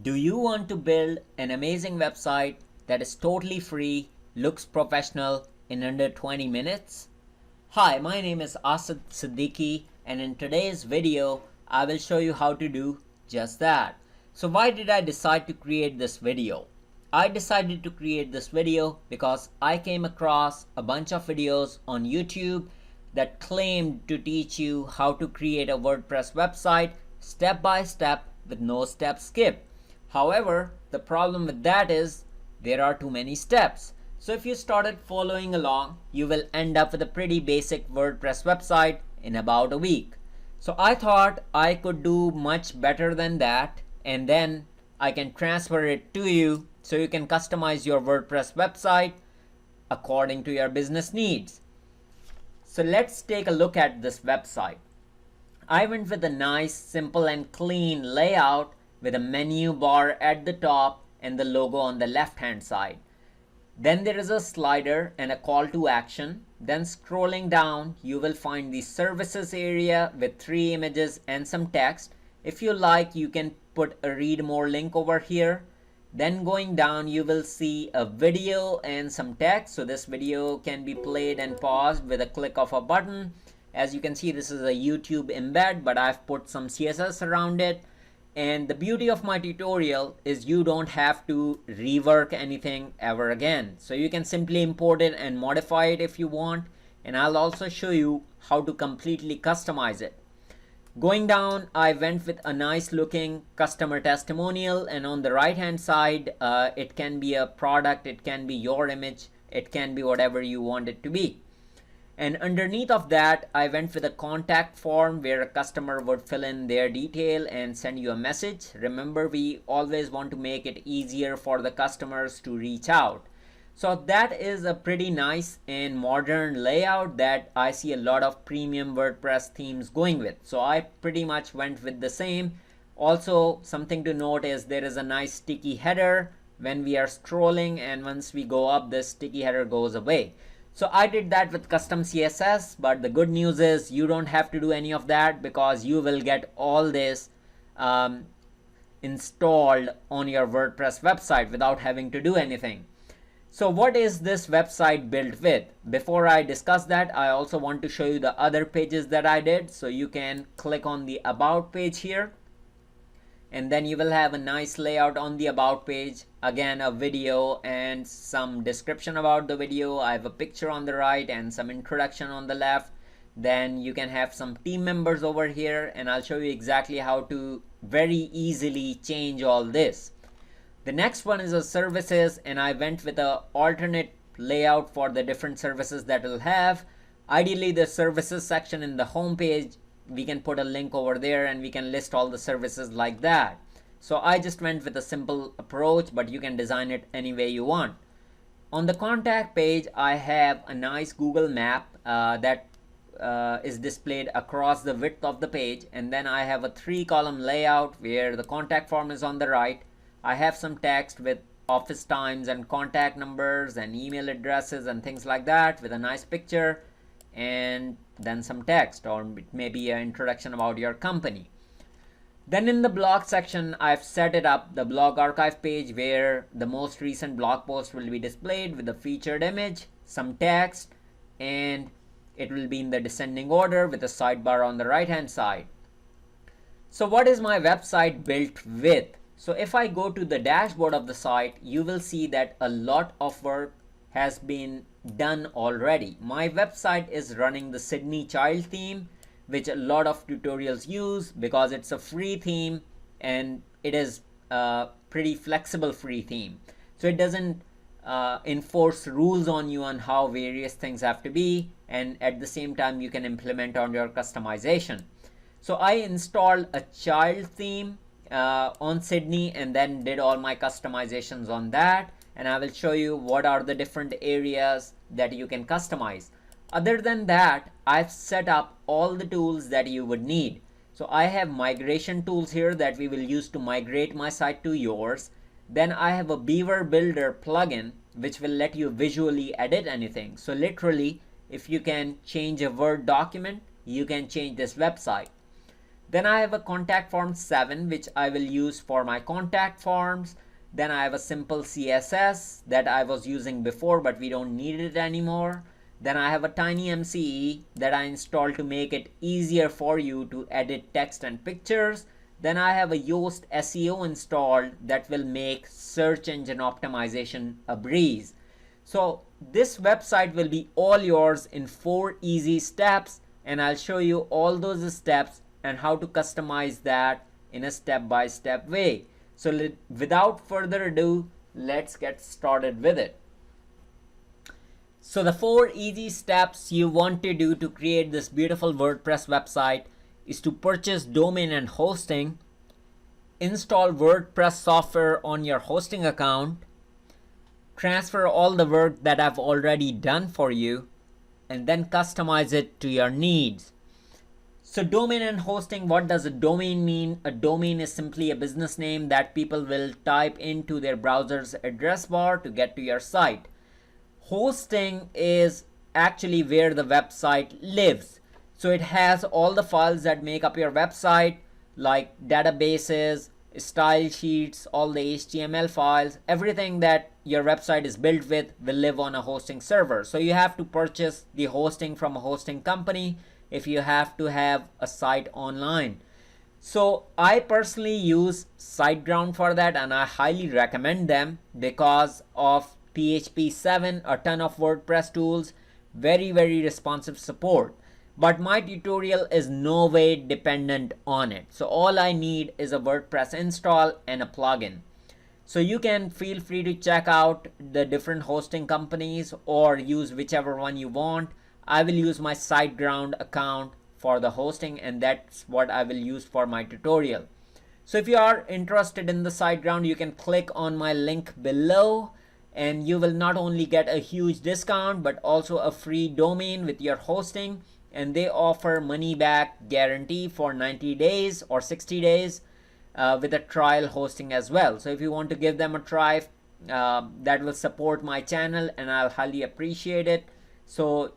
Do you want to build an amazing website that is totally free, looks professional in under 20 minutes? Hi, my name is Asad Siddiqui, and in today's video, I will show you how to do just that. So why did I decide to create this video? I decided to create this video because I came across a bunch of videos on YouTube that claimed to teach you how to create a WordPress website step by step with no step skip. However, the problem with that is there are too many steps. So if you started following along, you will end up with a pretty basic WordPress website in about a week. So I thought I could do much better than that, and then I can transfer it to you so you can customize your WordPress website according to your business needs. So let's take a look at this website. I went with a nice, simple and clean layout with a menu bar at the top and the logo on the left hand side. Then there is a slider and a call to action. Then scrolling down, you will find the services area with 3 images and some text. If you like, you can put a read more link over here. Then going down, you will see a video and some text. So this video can be played and paused with a click of a button. As you can see, this is a YouTube embed, but I've put some CSS around it. And the beauty of my tutorial is you don't have to rework anything ever again. So you can simply import it and modify it if you want. And I'll also show you how to completely customize it. Going down, I went with a nice looking customer testimonial, and on the right hand side, it can be a product, it can be your image, it can be whatever you want it to be. And underneath of that, I went with a contact form where a customer would fill in their detail and send you a message. Remember, we always want to make it easier for the customers to reach out. So that is a pretty nice and modern layout that I see a lot of premium WordPress themes going with. So I pretty much went with the same. Also, something to note is there is a nice sticky header when we are scrolling, and once we go up, this sticky header goes away. So I did that with custom CSS, but the good news is you don't have to do any of that because you will get all this installed on your WordPress website without having to do anything. So what is this website built with? Before I discuss that, I also want to show you the other pages that I did. So you can click on the About page here, and then you will have a nice layout on the About page. Again, a video and some description about the video. I have a picture on the right and some introduction on the left. Then you can have some team members over here, and I'll show you exactly how to very easily change all this. The next one is a services, and I went with an alternate layout for the different services that we'll have. Ideally, the services section in the home page, we can put a link over there and we can list all the services like that. So I just went with a simple approach, but you can design it any way you want. On the contact page, I have a nice Google map that is displayed across the width of the page, and then I have a 3-column layout where the contact form is on the right. I have some text with office times and contact numbers and email addresses and things like that with a nice picture, and then some text or maybe an introduction about your company. Then in the blog section, I've set it up the blog archive page where the most recent blog post will be displayed with a featured image, some text, and it will be in the descending order with a sidebar on the right hand side. So what is my website built with? So if I go to the dashboard of the site, you will see that a lot of work has been done already. My website is running the Sydney child theme, which a lot of tutorials use because it's a free theme and it is a pretty flexible free theme. So it doesn't enforce rules on you on how various things have to be, and at the same time you can implement on your customization. So I installed a child theme on Sydney and then did all my customizations on that, and I will show you what are the different areas that you can customize. Other than that, I've set up all the tools that you would need. So I have migration tools here that we will use to migrate my site to yours. Then I have a Beaver Builder plugin which will let you visually edit anything. So literally, if you can change a Word document, you can change this website. Then I have a contact form 7, which I will use for my contact forms. Then I have a simple CSS that I was using before, but we don't need it anymore. Then I have a tiny MCE that I installed to make it easier for you to edit text and pictures. Then I have a Yoast SEO installed that will make search engine optimization a breeze. So this website will be all yours in 4 easy steps, and I'll show you all those steps and how to customize that in a step-by-step way. So without further ado, let's get started with it. So the 4 easy steps you want to do to create this beautiful WordPress website is to purchase domain and hosting, install WordPress software on your hosting account, transfer all the work that I've already done for you, and then customize it to your needs. So domain and hosting, what does a domain mean? A domain is simply a business name that people will type into their browser's address bar to get to your site. Hosting is actually where the website lives. So it has all the files that make up your website, like databases, style sheets, all the HTML files, everything that your website is built with will live on a hosting server. So you have to purchase the hosting from a hosting company if you have to have a site online. So I personally use SiteGround for that, and I highly recommend them because of PHP 7, a ton of WordPress tools, very responsive support. But my tutorial is no way dependent on it. So all I need is a WordPress install and a plugin. So you can feel free to check out the different hosting companies or use whichever one you want. I will use my SiteGround account for the hosting, and that's what I will use for my tutorial. So if you are interested in the SiteGround, you can click on my link below, and you will not only get a huge discount but also a free domain with your hosting. And they offer money back guarantee for 90 days or 60 days with a trial hosting as well. So if you want to give them a try, that will support my channel and I'll highly appreciate it. So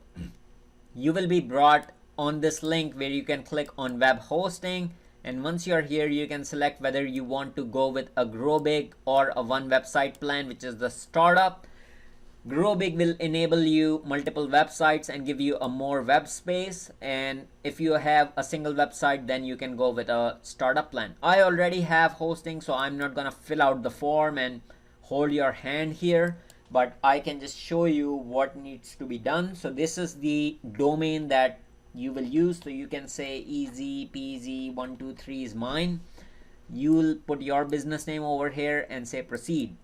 you will be brought on this link where you can click on web hosting, and once you're here you can select whether you want to go with a Grow Big or a one website plan, which is the startup. Grow Big will enable you multiple websites and give you a more web space, and if you have a single website then you can go with a startup plan. I already have hosting, so I'm not gonna fill out the form and hold your hand here, but I can just show you what needs to be done. So this is the domain that you will use. So you can say easy peasy 123 is mine. You'll put your business name over here and say proceed.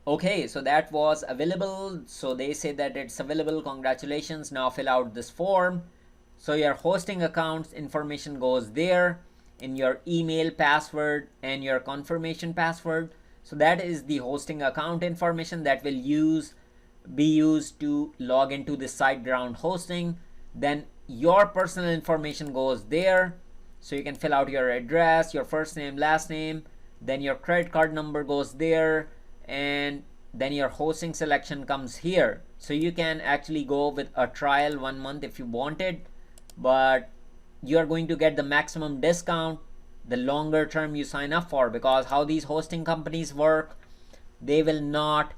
Okay, so that was available. So they say that it's available. Congratulations. Now fill out this form. So your hosting account's information goes there, in your email password and your confirmation password. So that is the hosting account information that will be used to log into the SiteGround hosting. Then your personal information goes there. So you can fill out your address, your first name, last name, then your credit card number goes there, and then your hosting selection comes here. So you can actually go with a trial 1 month if you wanted, but you're going to get the maximum discount the longer term you sign up for, because how these hosting companies work, they will not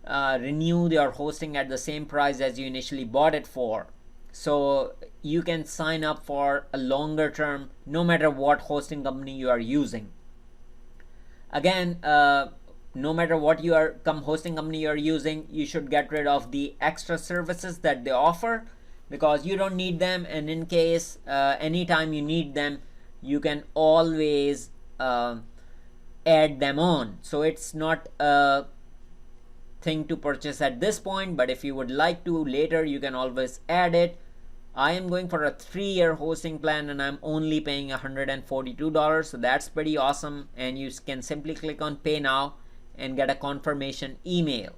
renew your hosting at the same price as you initially bought it for. So you can sign up for a longer term no matter what hosting company you are using. Again, no matter what hosting company you are using, you should get rid of the extra services that they offer, because you don't need them, and in case anytime you need them, you can always add them on. So it's not a thing to purchase at this point, but if you would like to later, you can always add it. I am going for a 3-year hosting plan and I'm only paying $142, so that's pretty awesome. And you can simply click on pay now and get a confirmation email.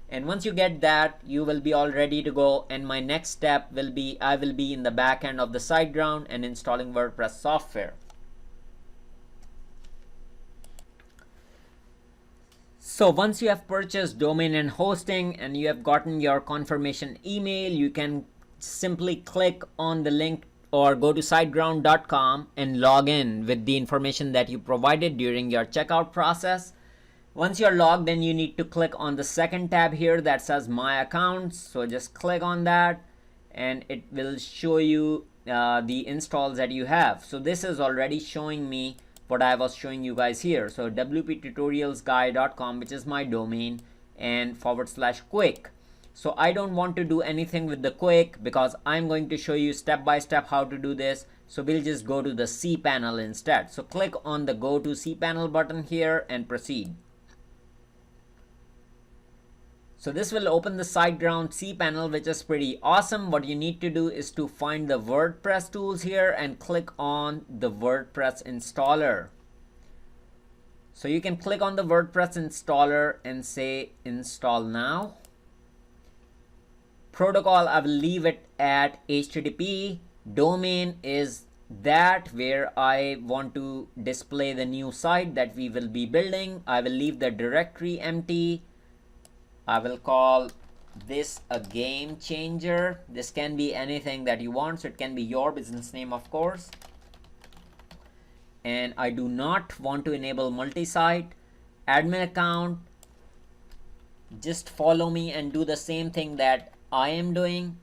And once you get that, you will be all ready to go, and my next step will be I will be in the back end of the SiteGround and installing WordPress software. So once you have purchased domain and hosting and you have gotten your confirmation email, you can simply click on the link or go to siteground.com and log in with the information that you provided during your checkout process. Once you're logged in, you need to click on the second tab here that says My Accounts. So just click on that and it will show you the installs that you have. So this is already showing me what I was showing you guys here. So wptutorialsguy.com, which is my domain, and /quick. So I don't want to do anything with the quick because I'm going to show you step by step how to do this. So we'll just go to the cPanel instead. So click on the Go to cPanel button here and proceed. So this will open the SiteGround cPanel, which is pretty awesome. What you need to do is to find the WordPress tools here and click on the WordPress installer. So you can click on the WordPress installer and say install now. Protocol, I will leave it at HTTP. Domain is that where I want to display the new site that we will be building. I will leave the directory empty. I will call this a game changer. This can be anything that you want, so it can be your business name, of course. And I do not want to enable multi-site. Admin account, just follow me and do the same thing that I am doing.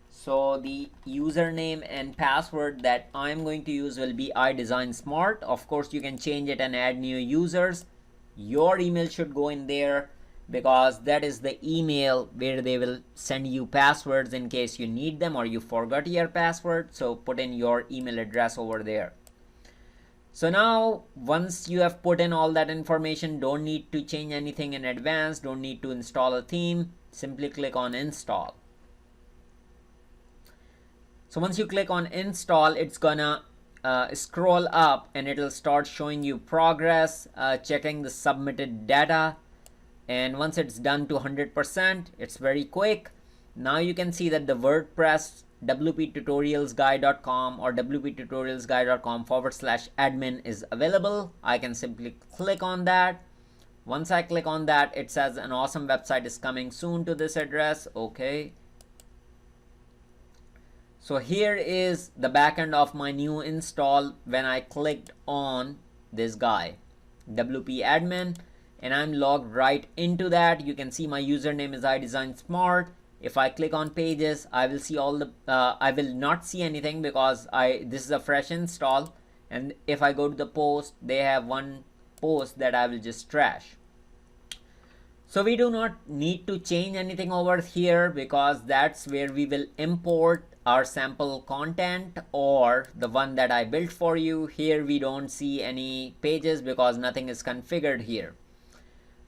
So the username and password that I'm going to use will be iDesignSmart. Of course, you can change it and add new users. Your email should go in there because that is the email where they will send you passwords in case you need them or you forgot your password. So put in your email address over there. So now once you have put in all that information, don't need to change anything in advance, don't need to install a theme, simply click on install. So once you click on install, it's gonna scroll up and it'll start showing you progress, checking the submitted data. And once it's done to 100%, it's very quick. Now you can see that the WordPress wptutorialsguy.com or wptutorialsguy.com/admin is available. I can simply click on that. Once I click on that, it says an awesome website is coming soon to this address. Okay. So here is the backend of my new install when I clicked on this guy, WP admin, and I'm logged right into that. You can see my username is iDesignSmart. If I click on pages, I will see all the, I will not see anything because this is a fresh install. And if I go to the post, they have one post that I will just trash. So we do not need to change anything over here because that's where we will import our sample content or the one that I built for you. Here we don't see any pages because nothing is configured here.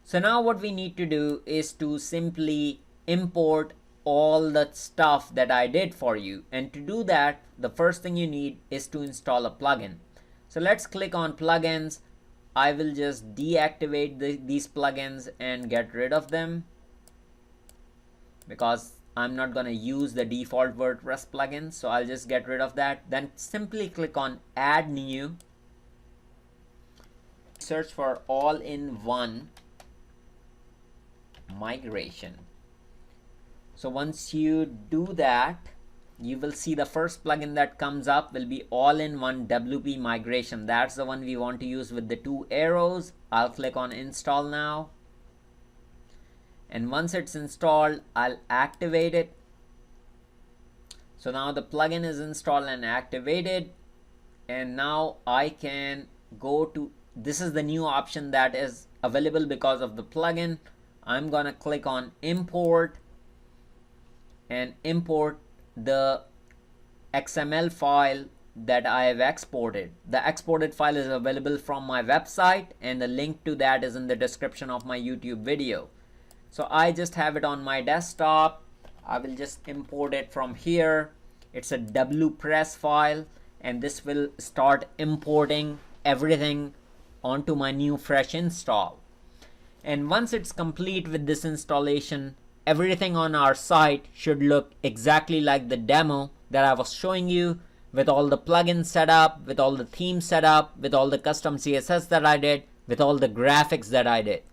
So now what we need to do is to simply import all the stuff that I did for you. And to do that, the first thing you need is to install a plugin. So let's click on plugins. I will just deactivate these plugins and get rid of them because I'm not going to use the default WordPress plugins. So I'll just get rid of that. Then simply click on add new. Search for all-in-one migration. So once you do that, you will see the first plugin that comes up will be all-in-one WP migration. That's the one we want to use with the 2 arrows. I'll click on install now. And once it's installed, I'll activate it. So now the plugin is installed and activated. And now I can go to, this is the new option that is available because of the plugin. I'm gonna click on import and import the XML file that I have exported. The exported file is available from my website and the link to that is in the description of my YouTube video. So I just have it on my desktop. I will just import it from here. It's a WPress file and this will start importing everything onto my new fresh install. And once it's complete with this installation, everything on our site should look exactly like the demo that I was showing you, with all the plugins set up, with all the themes set up, with all the custom CSS that I did, with all the graphics that I did.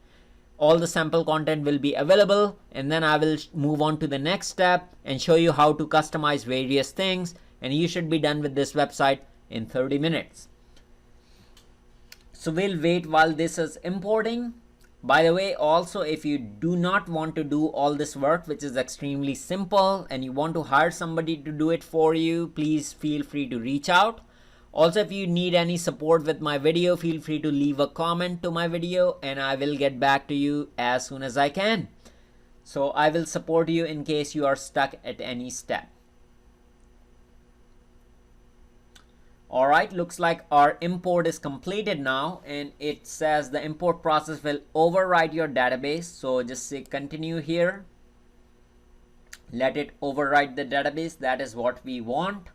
all the sample content will be available, and then I will move on to the next step and show you how to customize various things, and you should be done with this website in 30 minutes. So we'll wait while this is importing. By the way, also, if you do not want to do all this work, which is extremely simple, and you want to hire somebody to do it for you, please feel free to reach out. Also, if you need any support with my video, feel free to leave a comment to my video and I will get back to you as soon as I can. So I will support you in case you are stuck at any step. Alright, looks like our import is completed now, and it says the import process will overwrite your database. So just say continue here. Let it overwrite the database. That is what we want.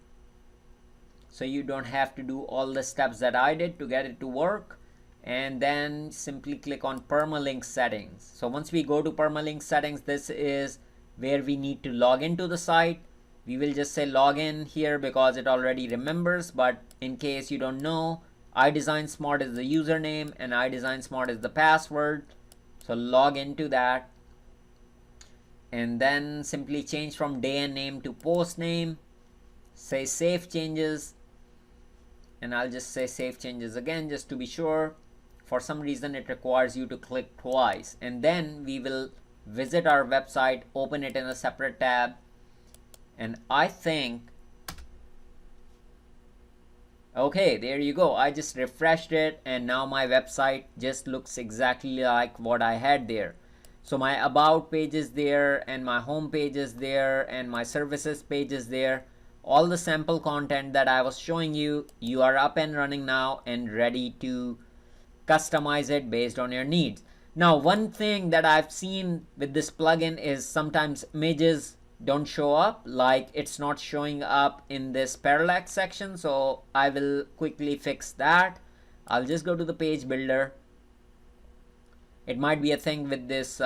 So you don't have to do all the steps that I did to get it to work. And then simply click on permalink settings. So once we go to permalink settings, this is where we need to log into the site. We will just say login here because it already remembers, but in case you don't know, iDesignSmart is the username and iDesignSmart is the password. So log into that and then simply change from day and name to post name. Say save changes, and I'll just say save changes again just to be sure. For some reason it requires you to click twice, and then we will visit our website, open it in a separate tab. And I think, okay, there you go. I just refreshed it and now my website just looks exactly like what I had there. So my about page is there and my home page is there and my services page is there. All the sample content that I was showing you, you are up and running now and ready to customize it based on your needs. Now, one thing that I've seen with this plugin is sometimes images don't show up, like it's not showing up in this parallax section. So I will quickly fix that. I'll just go to the page builder. It might be a thing with this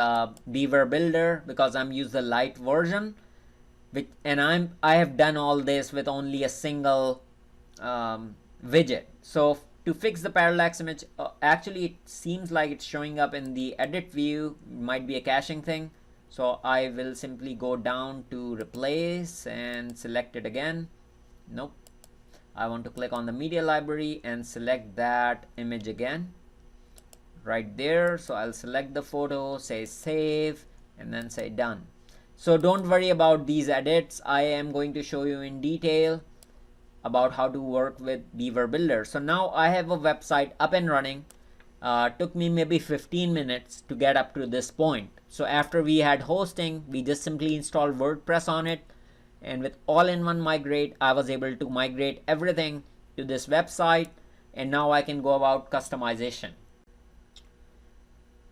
Beaver builder because I'm using the light version, and I have done all this with only a single widget. So to fix the parallax image, actually it seems like it's showing up in the edit view. Might be a caching thing. So I will simply go down to replace and select it again. Nope. I want to click on the media library and select that image again right there. So I'll select the photo, say save, and then say done. So don't worry about these edits. I am going to show you in detail about how to work with Beaver Builder. So now I have a website up and running. Took me maybe 15 minutes to get up to this point. So after we had hosting, we just simply installed WordPress on it, and with all-in-one migrate, I was able to migrate everything to this website, and now I can go about customization.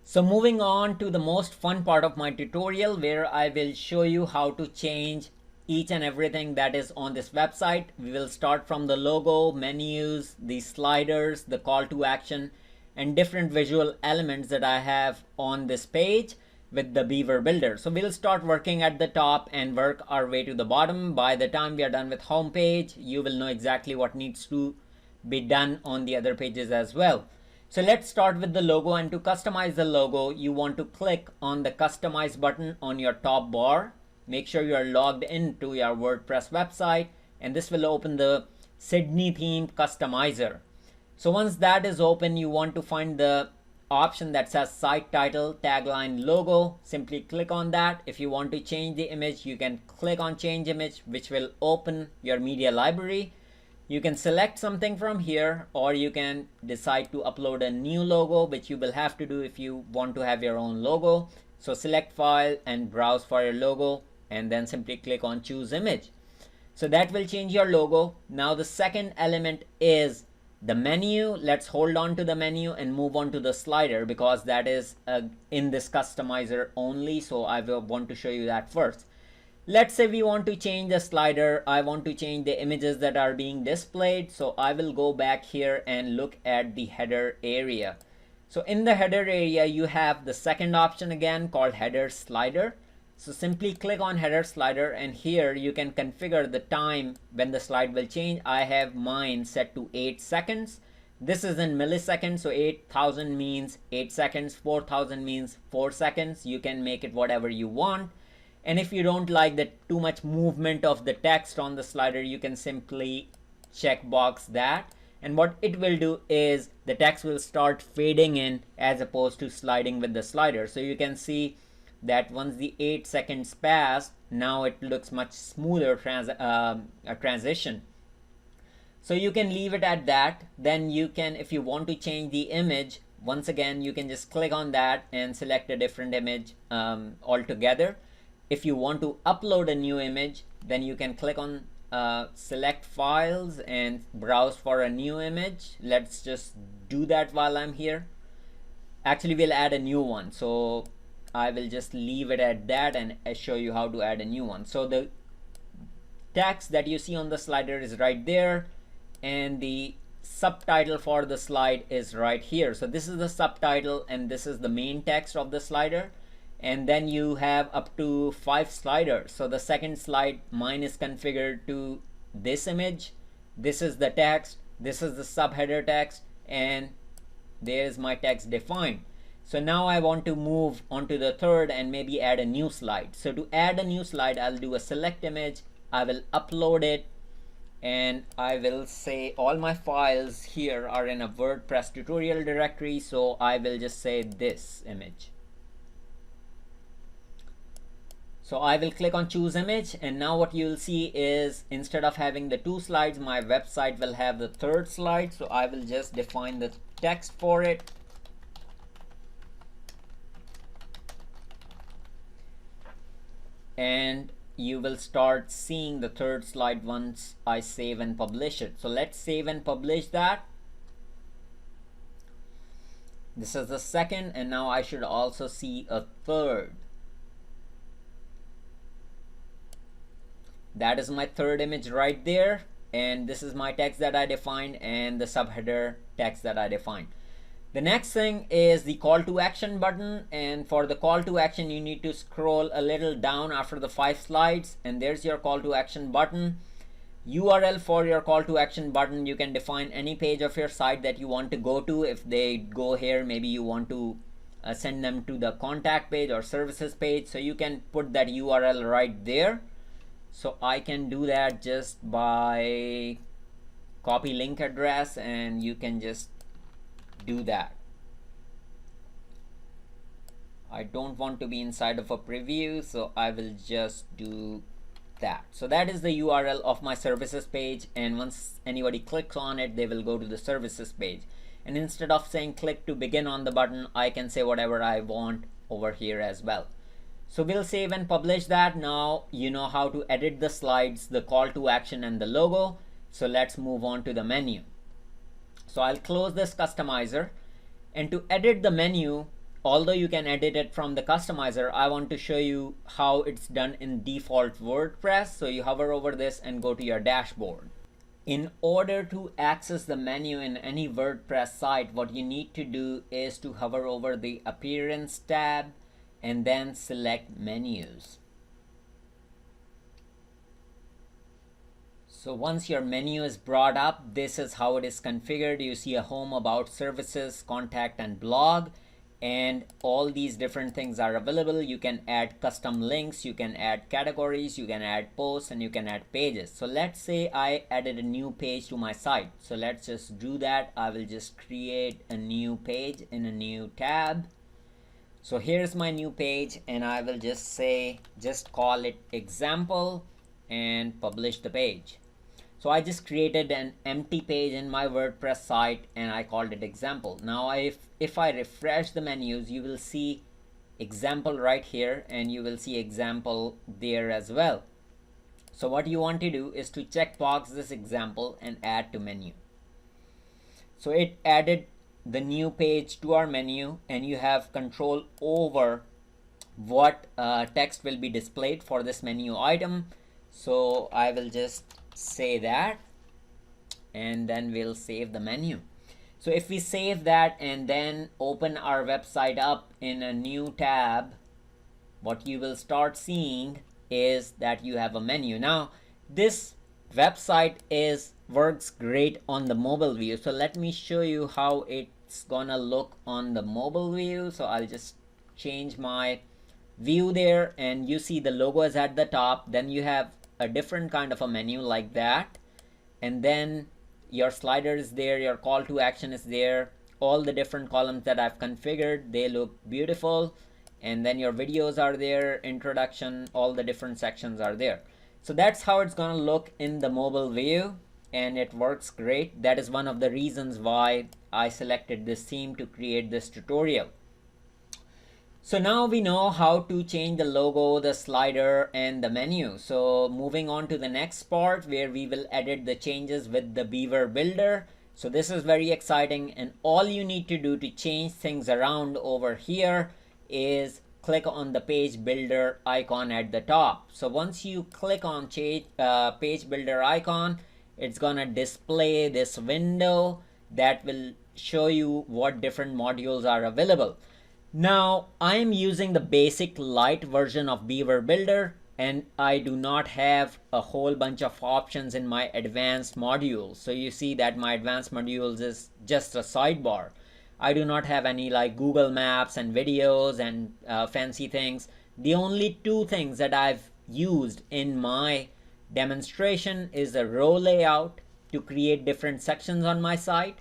So moving on to the most fun part of my tutorial, where I will show you how to change each and everything that is on this website. We will start from the logo, menus, the sliders, the call to action, and different visual elements that I have on this page with the Beaver Builder. So we'll start working at the top and work our way to the bottom. By the time we are done with home page, you will know exactly what needs to be done on the other pages as well. So let's start with the logo, and to customize the logo, you want to click on the customize button on your top bar. Make sure you are logged into your WordPress website, and this will open the Sydney theme customizer. So once that is open, you want to find the option that says site title, tagline, logo. Simply click on that. If you want to change the image, you can click on change image, which will open your media library. You can select something from here, or you can decide to upload a new logo, which you will have to do if you want to have your own logo. So select file and browse for your logo, and then simply click on choose image. So that will change your logo. Now the second element is the menu. Let's hold on to the menu and move on to the slider, because that is in this customizer only. So I will want to show you that first. Let's say we want to change the slider. I want to change the images that are being displayed. So I will go back here and look at the header area. So in the header area, you have the second option again called header slider. So simply click on header slider, and here you can configure the time when the slide will change. I have mine set to 8 seconds. This is in milliseconds, so 8,000 means 8 seconds, 4,000 means 4 seconds. You can make it whatever you want. And if you don't like the too much movement of the text on the slider, you can simply checkbox that. And what it will do is the text will start fading in as opposed to sliding with the slider. So you can see that once the 8 seconds pass, now it looks much smoother transition. So you can leave it at that. Then you can, if you want to change the image, once again you can just click on that and select a different image altogether. If you want to upload a new image, then you can click on select files and browse for a new image. Let's just do that while I'm here. Actually, we'll add a new one, so I will just leave it at that and show you how to add a new one. So the text that you see on the slider is right there, and the subtitle for the slide is right here. So this is the subtitle and this is the main text of the slider. And then you have up to 5 sliders. So the second slide, mine is configured to this image. This is the text, this is the subheader text, and there's my text defined. So now I want to move on to the third and maybe add a new slide. So to add a new slide, I'll do a select image, I will upload it, and I will say all my files here are in a WordPress tutorial directory. So I will just say this image. So I will click on choose image, and now what you'll see is instead of having the 2 slides, my website will have the 3rd slide. So I will just define the text for it. And you will start seeing the 3rd slide once I save and publish it. So let's save and publish that. This is the 2nd, and now I should also see a 3rd. That is my 3rd image right there, and this is my text that I defined and the subheader text that I defined. The next thing is the call to action button, and for the call to action you need to scroll a little down after the 5 slides, and there's your call to action button. URL for your call to action button, you can define any page of your site that you want to go to. If they go here, maybe you want to send them to the contact page or services page, so you can put that URL right there. So I can do that just by copy link address, and you can just do that. I don't want to be inside of a preview, so I will just do that. So that is the URL of my services page, and once anybody clicks on it, they will go to the services page. And instead of saying click to begin on the button, I can say whatever I want over here as well. So we'll save and publish that. Now you know how to edit the slides, the call to action, and the logo. So let's move on to the menu. So I'll close this customizer, and to edit the menu, although you can edit it from the customizer, I want to show you how it's done in default WordPress. So you hover over this and go to your dashboard. In order to access the menu in any WordPress site, what you need to do is to hover over the appearance tab and then select menus. So once your menu is brought up, this is how it is configured. You see a home, about, services, contact, and blog, and all these different things are available. You can add custom links, you can add categories, you can add posts, and you can add pages. So let's say I added a new page to my site. So let's just do that. I will just create a new page in a new tab. So here's my new page, and I will just say, just call it example and publish the page. So I just created an empty page in my WordPress site and I called it example. Now if I refresh the menus, you will see example right here, and you will see example there as well. So what you want to do is to checkbox this example and add to menu. So it added the new page to our menu, and you have control over what text will be displayed for this menu item. So I will just say that, and then we'll save the menu. So if we save that and then open our website up in a new tab, what you will start seeing is that you have a menu. Now this website works great on the mobile view. So let me show you how it's gonna look on the mobile view. So I'll just change my view there, and you see the logo is at the top. Then you have a different kind of a menu like that, and then your slider is there, your call to action is there, all the different columns that I've configured, they look beautiful. And then your videos are there, introduction, all the different sections are there. So that's how it's gonna look in the mobile view, and it works great. That is one of the reasons why I selected this theme to create this tutorial. So now we know how to change the logo, the slider, and the menu. So moving on to the next part where we will edit the changes with the Beaver builder. So this is very exciting, and all you need to do to change things around over here is click on the page builder icon at the top. So once you click on page builder icon, it's gonna display this window that will show you what different modules are available. Now I am using the basic light version of Beaver builder, and I do not have a whole bunch of options in my advanced modules. So you see that my advanced modules is just a sidebar. I do not have any like Google Maps and videos and fancy things. The only two things that I've used in my demonstration is a row layout to create different sections on my site.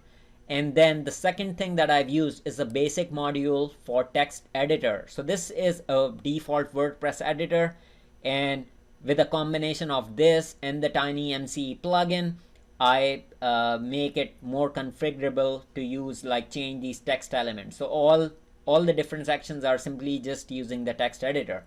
And then the second thing that I've used is a basic module for text editor. So this is a default WordPress editor, and with a combination of this and the Tiny MCE plugin, I make it more configurable to use, like change these text elements. So all the different sections are simply just using the text editor.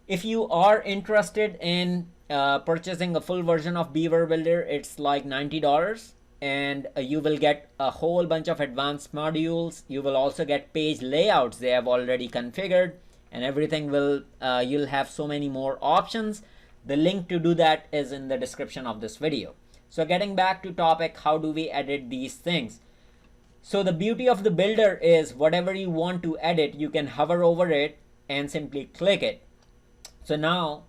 If you are interested in purchasing a full version of Beaver builder, it's like $90, and you will get a whole bunch of advanced modules. You will also get page layouts they have already configured, and everything will you'll have so many more options. The link to do that is in the description of this video. So getting back to topic, how do we edit these things? So the beauty of the builder is whatever you want to edit, you can hover over it and simply click it. So now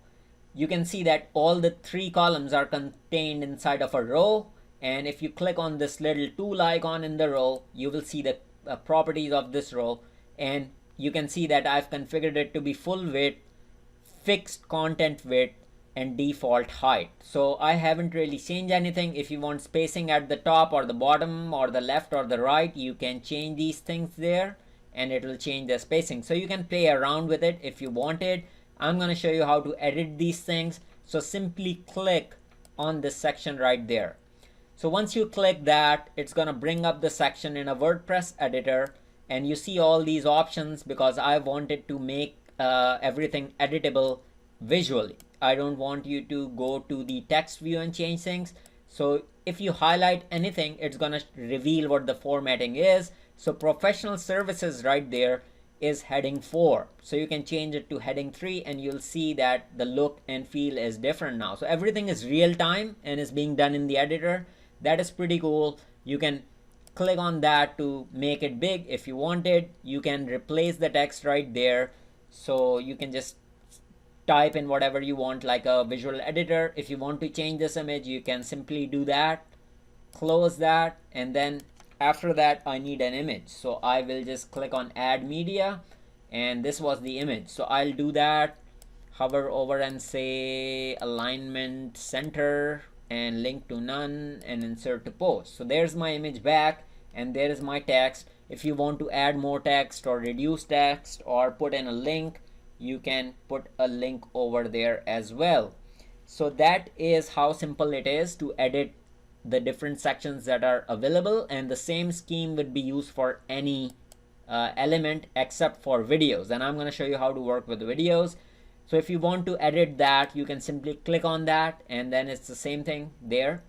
you can see that all the three columns are contained inside of a row. And if you click on this little tool icon in the row, you will see the properties of this row, and you can see that I've configured it to be full width, fixed content width, and default height. So I haven't really changed anything. If you want spacing at the top or the bottom or the left or the right, you can change these things there, and it will change the spacing. So you can play around with it if you wanted. I'm going to show you how to edit these things. So simply click on this section right there. So once you click that, it's gonna bring up the section in a WordPress editor, and you see all these options because I wanted to make everything editable visually. I don't want you to go to the text view and change things. So if you highlight anything, it's gonna reveal what the formatting is. So professional services right there is heading 4. So you can change it to heading 3, and you'll see that the look and feel is different now. So everything is real time and is being done in the editor. That is pretty cool. You can click on that to make it big if you wanted. You can replace the text right there. So you can just type in whatever you want, like a visual editor. If you want to change this image, you can simply do that, close that, and then after that I need an image. So I will just click on add media, and this was the image. So I'll do that, hover over and say alignment center and link to none and insert to post. So there's my image back, and there is my text. If you want to add more text or reduce text or put in a link, you can put a link over there as well. So that is how simple it is to edit the different sections that are available, and the same scheme would be used for any element except for videos. And I'm going to show you how to work with videos. So if you want to edit that, you can simply click on that, and then it's the same thing there.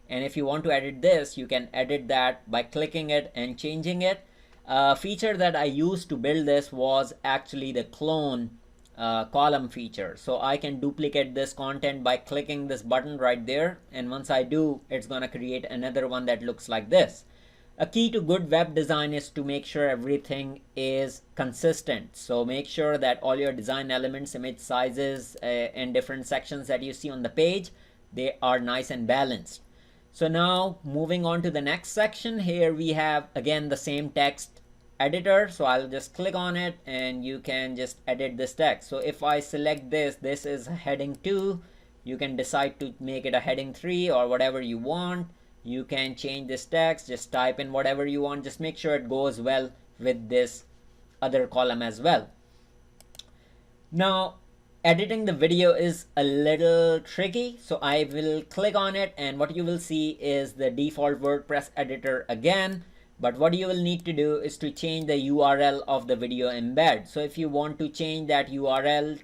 And if you want to edit this, you can edit that by clicking it and changing it. A feature that I used to build this was actually the clone column feature. So I can duplicate this content by clicking this button right there, and once I do, it's gonna create another one that looks like this. A key to good web design is to make sure everything is consistent. So make sure that all your design elements, image sizes, and different sections that you see on the page, they are nice and balanced. So now moving on to the next section, here we have again the same text editor. So I'll just click on it and you can just edit this text. So if I select this is heading 2. You can decide to make it a heading 3 or whatever you want. You can change this text, just type in whatever you want. Just make sure it goes well with this other column as well. Now editing the video is a little tricky, so I will click on it and what you will see is the default WordPress editor again. But what you will need to do is to change the URL of the video embed. So if you want to change that URL,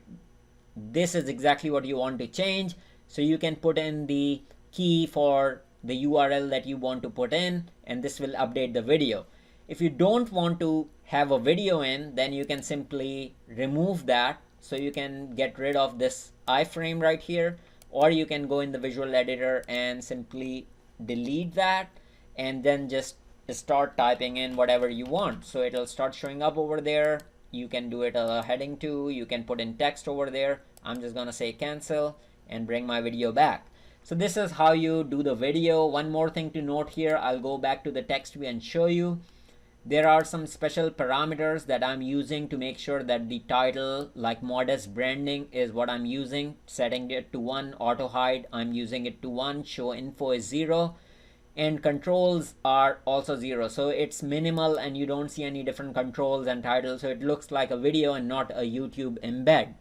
this is exactly what you want to change. So you can put in the key for the URL that you want to put in, and this will update the video. If you don't want to have a video in, then you can simply remove that. So you can get rid of this iframe right here, or you can go in the visual editor and simply delete that and then just start typing in whatever you want. So it'll start showing up over there. You can do it a heading 2. You can put in text over there. I'm just gonna say cancel and bring my video back. So this is how you do the video. One more thing to note here, I'll go back to the text view and show you. There are some special parameters that I'm using to make sure that the title, like modest branding, is what I'm using. Setting it to 1, auto hide, I'm using it to 1, show info is 0, and controls are also 0. So it's minimal and you don't see any different controls and titles. So it looks like a video and not a YouTube embed.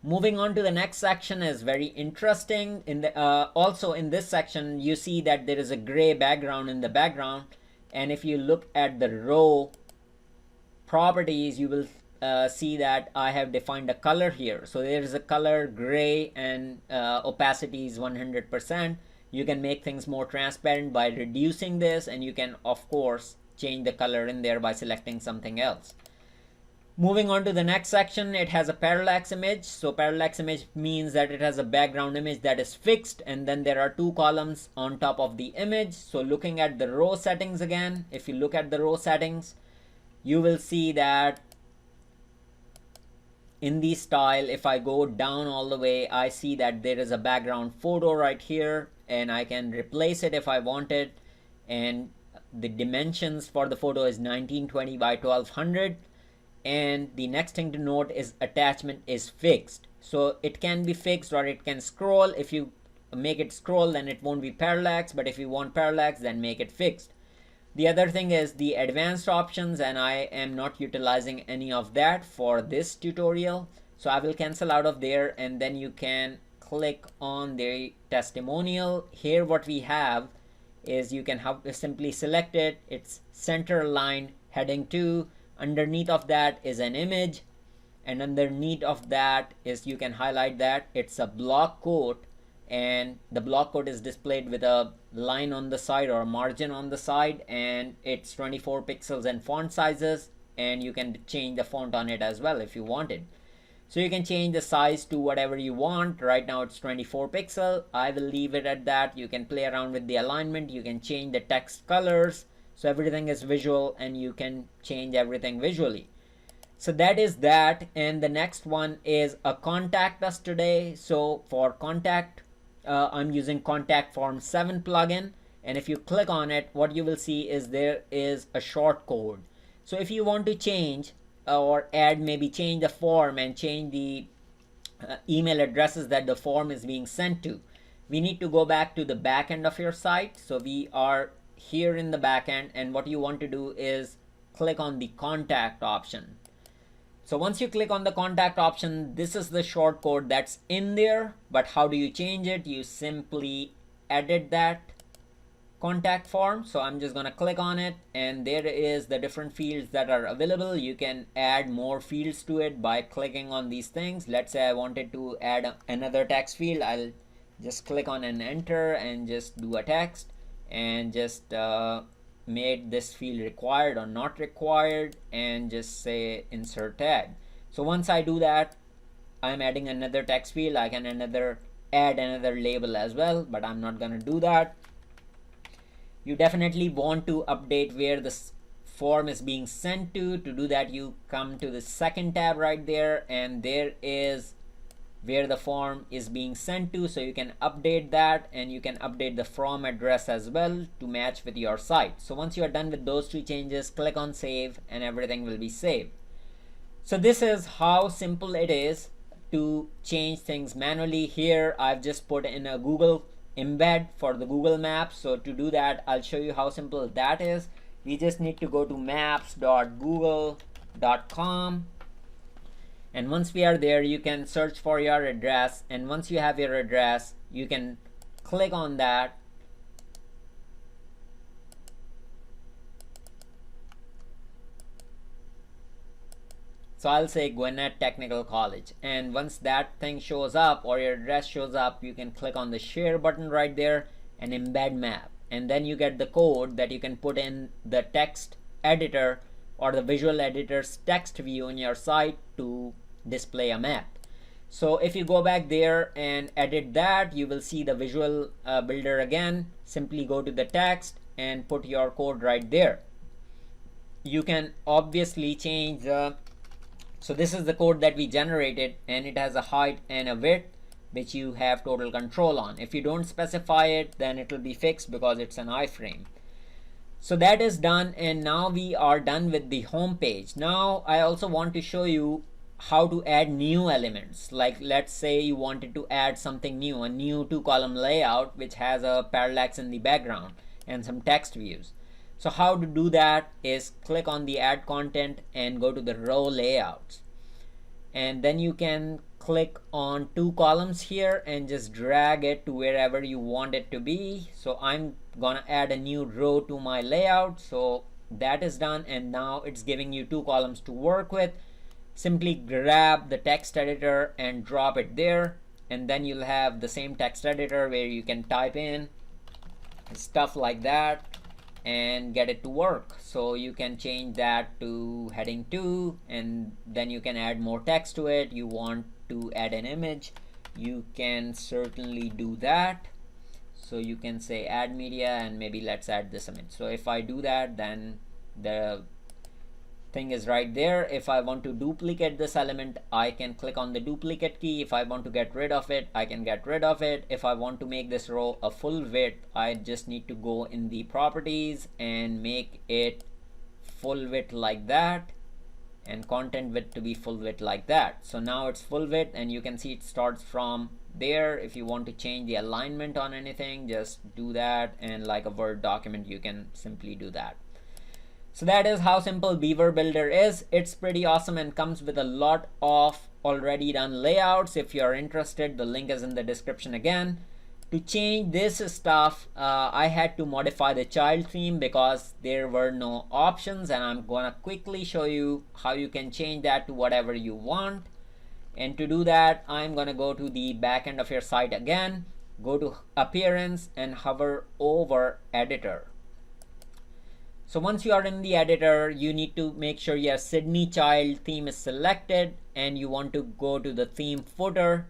Moving on to the next section is very interesting. Also in this section, you see that there is a gray background in the background. And if you look at the row properties, you will see that I have defined a color here. So there is a color gray and opacity is 100%. You can make things more transparent by reducing this, and you can of course change the color in there by selecting something else. Moving on to the next section, it has a parallax image. So parallax image means that it has a background image that is fixed, and then there are 2 columns on top of the image. So looking at the row settings again, if you look at the row settings, you will see that in the style, if I go down all the way, I see that there is a background photo right here, and I can replace it if I wanted. And the dimensions for the photo is 1920 by 1200. And the next thing to note is attachment is fixed. So it can be fixed or it can scroll. If you make it scroll, then it won't be parallax, but if you want parallax, then make it fixed. The other thing is the advanced options, and I am not utilizing any of that for this tutorial. So I will cancel out of there, and then you can click on the testimonial. Here what we have is you can simply select it. It's center line heading 2. Underneath of that is an image, and underneath of that is, you can highlight that it's a block quote, and the block quote is displayed with a line on the side or a margin on the side, and it's 24 pixels and font sizes, and you can change the font on it as well if you wanted. So you can change the size to whatever you want. Right now it's 24 pixel. I will leave it at that. You can play around with the alignment. You can change the text colors. So everything is visual and you can change everything visually. So that is that. And the next one is a contact us today. So for contact, I'm using contact form 7 plugin. And if you click on it, what you will see is there is a short code. So if you want to change or add, maybe change the form and change the email addresses that the form is being sent to, we need to go back to the back end of your site. So we are here in the back end, and what you want to do is click on the contact option. So once you click on the contact option, this is the short code that's in there. But how do you change it? You simply edit that contact form. So I'm just gonna click on it, and there is the different fields that are available. You can add more fields to it by clicking on these things. Let's say I wanted to add another text field. I'll just click on an enter and just do a text, and just made this field required or not required, and just say insert tag. So once I do that, I'm adding another text field. I can add another label as well, but I'm not gonna do that. You definitely want to update where this form is being sent to. To do that, you come to the second tab right there, and there is where the form is being sent to, so you can update that, and you can update the from address as well to match with your site. So once you are done with those two changes, click on save and everything will be saved. So this is how simple it is to change things manually. Here I've just put in a Google embed for the Google Maps. So to do that, I'll show you how simple that is. We just need to go to maps.google.com, and once we are there, you can search for your address, and once you have your address, you can click on that. So I'll say Gwinnett Technical College, and once that thing shows up or your address shows up, you can click on the share button right there and embed map, and then you get the code that you can put in the text editor or the visual editor's text view on your site to display a map. So if you go back there and edit that, you will see the visual builder again. Simply go to the text and put your code right there. You can obviously change the so this is the code that we generated, and it has a height and a width which you have total control on. If you don't specify it, then it will be fixed because it's an iframe. So that is done, and now we are done with the home page. Now I also want to show you how to add new elements. Like let's say you wanted to add something new, a new 2-column layout which has a parallax in the background and some text views. So how to do that is click on the add content and go to the row layouts, and then you can click on 2 columns here and just drag it to wherever you want it to be. So I'm gonna add a new row to my layout. So that is done, and now it's giving you 2 columns to work with. Simply grab the text editor and drop it there, and then you'll have the same text editor where you can type in stuff like that and get it to work. So you can change that to heading 2, and then you can add more text to it. You want to add an image, you can certainly do that. So you can say add media, and maybe let's add this image. So if I do that, then the thing is right there. If I want to duplicate this element, I can click on the duplicate key. If I want to get rid of it, I can get rid of it. If I want to make this row a full width, I just need to go in the properties and make it full width like that, and content width to be full width like that. So now it's full width, and you can see it starts from there. If you want to change the alignment on anything, just do that, and like a Word document, you can simply do that. So that is how simple Beaver Builder is. It's pretty awesome and comes with a lot of already done layouts. If you're interested, the link is in the description again. To change this stuff, I had to modify the child theme because there were no options, and I'm gonna quickly show you how you can change that to whatever you want. And to do that, I'm gonna go to the back end of your site again, go to appearance and hover over editor. So once you are in the editor, you need to make sure your Sydney child theme is selected, and you want to go to the theme footer.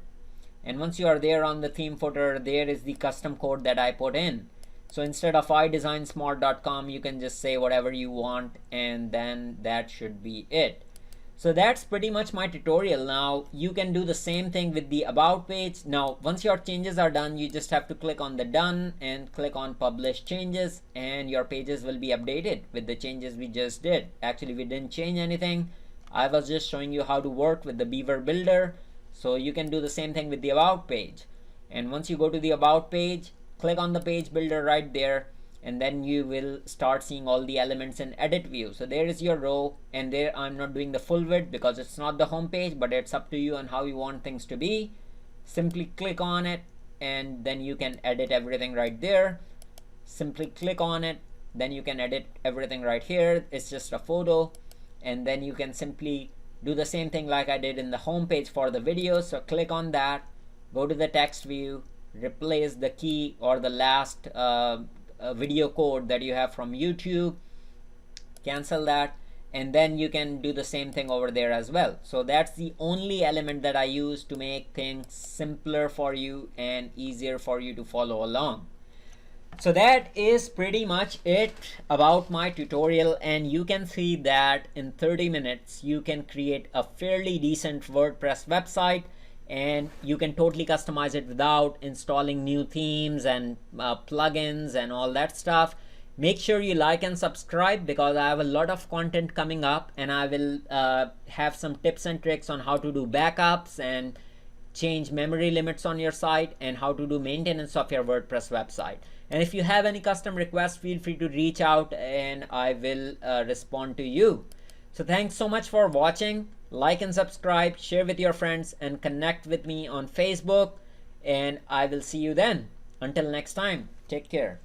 And once you are there on the theme footer, there is the custom code that I put in. So instead of idesignsmart.com, you can just say whatever you want, and then that should be it. So that's pretty much my tutorial. Now you can do the same thing with the about page. Now once your changes are done, you just have to click on the done and click on publish changes, and your pages will be updated with the changes we just did. Actually, we didn't change anything. I was just showing you how to work with the Beaver Builder. So you can do the same thing with the about page. And once you go to the about page, click on the page builder right there, and then you will start seeing all the elements in edit view. So there is your row, and there I'm not doing the full width because it's not the home page, but it's up to you on how you want things to be. Simply click on it, and then you can edit everything right there. Simply click on it, then you can edit everything right here. It's just a photo, and then you can simply do the same thing like I did in the home page for the video. So click on that, go to the text view, replace the key or the last video code that you have from YouTube, cancel that, and then you can do the same thing over there as well. So that's the only element that I use to make things simpler for you and easier for you to follow along. So that is pretty much it about my tutorial, and you can see that in 30 minutes you can create a fairly decent WordPress website. and you can totally customize it without installing new themes and plugins and all that stuff. Make sure you like and subscribe because I have a lot of content coming up, and I will have some tips and tricks on how to do backups and change memory limits on your site and how to do maintenance of your WordPress website. And if you have any custom requests, feel free to reach out and I will respond to you. So thanks so much for watching. Like and subscribe, share with your friends, and connect with me on Facebook. And I will see you then. Until next time, take care.